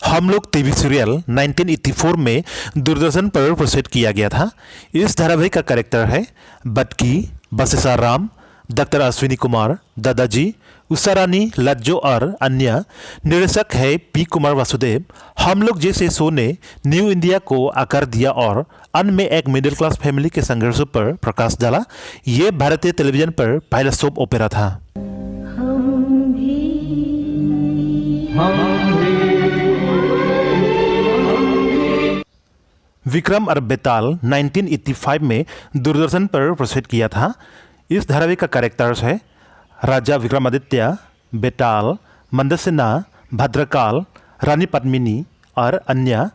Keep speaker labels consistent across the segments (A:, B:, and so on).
A: हम लोग TV serial 1984 में दूरदर्शन पर प्रसारित किया गया था। इस धारावाहिक का कैरेक्टर है बटकी, बसेसा राम, डॉक्टर अश्विनी कुमार, दादाजी, उषा रानी, लज्जो और अन्य। निर्देशक है पी कुमार वासुदेव। हम लोग जैसे शो ने न्यू इंडिया को आकार दिया और अंत में एक मिडिल क्लास फैमिली के संघर्षों पर प्रकाश डाला। ये भारतीय टेलीविजन पर पहला सोप ओपेरा था। विक्रम और बेताल 1985 में दूरदर्शन पर प्रसारित किया था। इस धारावाहिक का कैरेक्टर्स है राजा विक्रमादित्य, बेताल, मंदसेना, भद्रकाल, रानी पद्मिनी और अन्य।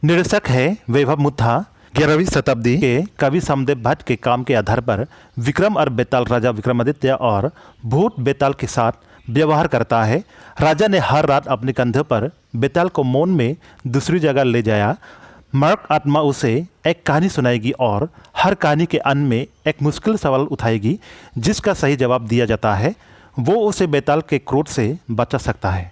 A: निर्देशक है वैभव मुथा। 11वीं शताब्दी के कवि समदेव भट्ट के काम के आधार पर विक्रम और बेताल राजा विक्रमादित्य और भूत बेताल के साथ व्यवहार करता है। राजा ने हर रात अपने कंधे पर बेताल को मौन में दूसरी जगह ले जाया। मर्क आत्मा उसे एक कहानी सुनाएगी और हर कहानी के अंत में एक मुश्किल सवाल उठाएगी। जिसका सही जवाब दिया जाता है वो उसे बेताल के क्रोध से बचा सकता है।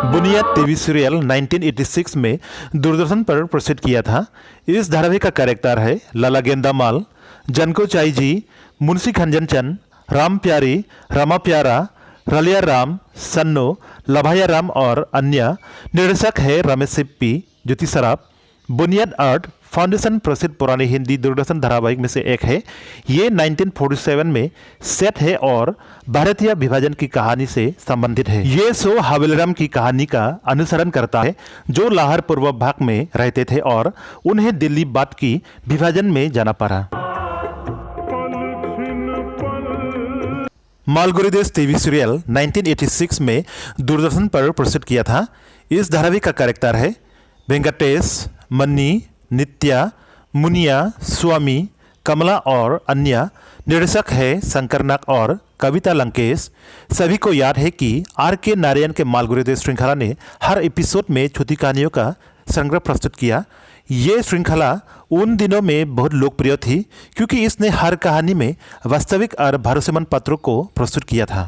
A: बुनियाद टीवी सीरियल 1986 में दूरदर्शन पर प्रसारित किया था। इस धारावाहिक का कैरेक्टर है लाला गेंदामाल, जनको चाई जी, मुंशी खंजन चंद, राम प्यारी, रमा प्यारा, रलिया राम, सन्नो, लभाया राम और अन्य। निर्देशक है रमेश सिप्पी, ज्योति सराफ। बुनियाद आर्ट फाउंडेशन प्रसिद्ध पुराने हिंदी दूरदर्शन धारावाहिक में से एक है। ये 1947 में सेट है और भारतीय विभाजन की कहानी से संबंधित है। ये शो हवेलीराम की कहानी का अनुसरण करता है, जो लाहौर पूर्व भाग में रहते थे और उन्हें दिल्ली बाद की विभाजन में जाना पड़ा। मालगुडी देश टीवी सीरियल 1986 में दूरदर्शन पर प्रसारित किया था। इस धारावाहिक का कैरेक्टर है वेंकटेश, मन्नी, नित्या, मुनिया, स्वामी, कमला और अन्य। निर्देशक है शंकरनाग और कविता लंकेश। सभी को याद है कि आर के नारायण के मालगुडी देश श्रृंखला ने हर एपिसोड में छोटी कहानियों का संग्रह प्रस्तुत किया। ये श्रृंखला उन दिनों में बहुत लोकप्रिय थी क्योंकि इसने हर कहानी में वास्तविक और भरोसेमंद पात्रों को प्रस्तुत किया था।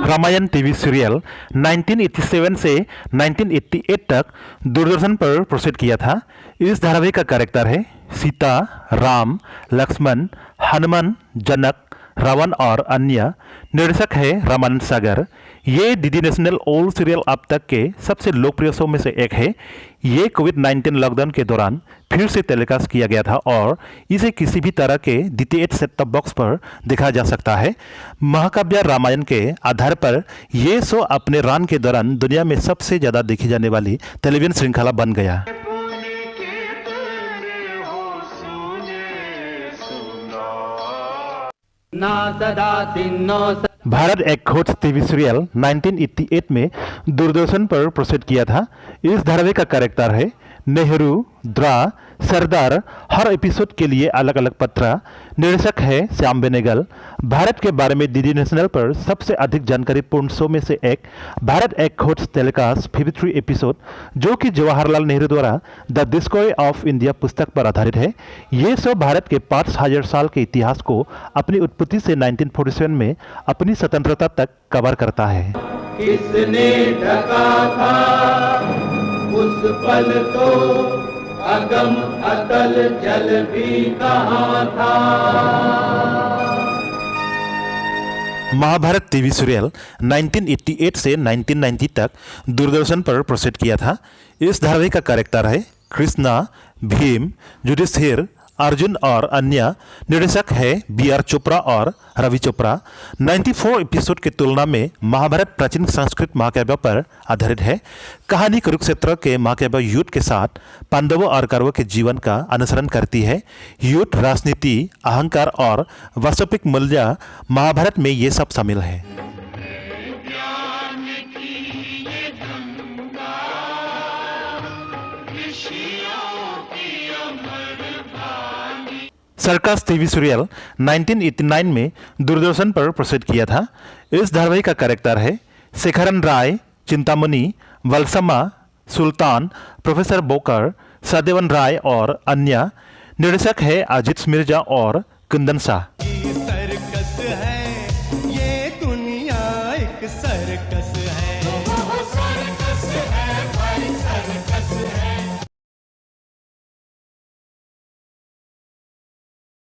A: रामायण टीवी सीरियल 1987 से 1988 तक दूरदर्शन पर प्रसारित किया था। इस धारावाहिक का कैरेक्टर है सीता, राम, लक्ष्मण, हनुमान, जनक, रावण और अन्य। निर्देशक है रामानंद सागर। ये डीडी नेशनल ओल्ड सीरियल अब तक के सबसे लोकप्रिय शो में से एक है। ये कोविड-19 लॉकडाउन के दौरान फिर से टेलीकास्ट किया गया था और इसे किसी भी तरह के DTH सेट टॉप बॉक्स पर देखा जा सकता है। महाकाव्य रामायण के आधार पर यह शो अपने रन के दौरान दुनिया में सबसे ज़्यादा देखी जाने वाली टेलीविजन श्रृंखला बन गया। भारत एक खोज टीवी सीरियल 1988 में दूरदर्शन पर प्रसारित किया था। इस धारावाहिक का कैरेक्टर है नेहरू, द्रा, सरदार। हर एपिसोड के लिए अलग अलग पत्र। निर्देशक है श्याम बेनेगल। भारत के बारे में डीडी नेशनल पर सबसे अधिक जानकारी पूर्ण शो में से एक भारत एक खोज टेलीकास्ट 53 एपिसोड, जो कि जवाहरलाल नेहरू द्वारा द डिस्कवरी ऑफ इंडिया पुस्तक पर आधारित है। ये शो भारत के 5000 साल के इतिहास को अपनी उत्पत्ति से 1947 में अपनी स्वतंत्रता तक कवर करता है।
B: किसने ढका था उस पल को, अगम अतल जल भी कहाँ था।
A: महाभारत टीवी सीरियल 1988 से 1990 तक दूरदर्शन पर प्रसारित किया था। इस धारावाहिक का कैरेक्टर है कृष्णा, भीम, युधिष्ठिर, अर्जुन और अन्य। निर्देशक है BR चोपड़ा और रवि चोपड़ा। 94 एपिसोड की तुलना में महाभारत प्राचीन संस्कृत महाकाव्य पर आधारित है। कहानी कुरुक्षेत्र के महाकाव्य युद्ध के साथ पांडवों और कौरवों के जीवन का अनुसरण करती है। युद्ध, राजनीति, अहंकार और वास्तविक मूल्य महाभारत में ये सब शामिल है। सर्कस टीवी सीरियल 1989 में दूरदर्शन पर प्रसारित किया था। इस धारावाहिक का कैरेक्टर है शेखरन राय, चिंतामणि, वलसमा, सुल्तान, प्रोफेसर बोकर, सदेवन राय और अन्य। निर्देशक है अजीत मिर्जा और कुंदन शाह।
C: सर्कस है ये सर्कस है।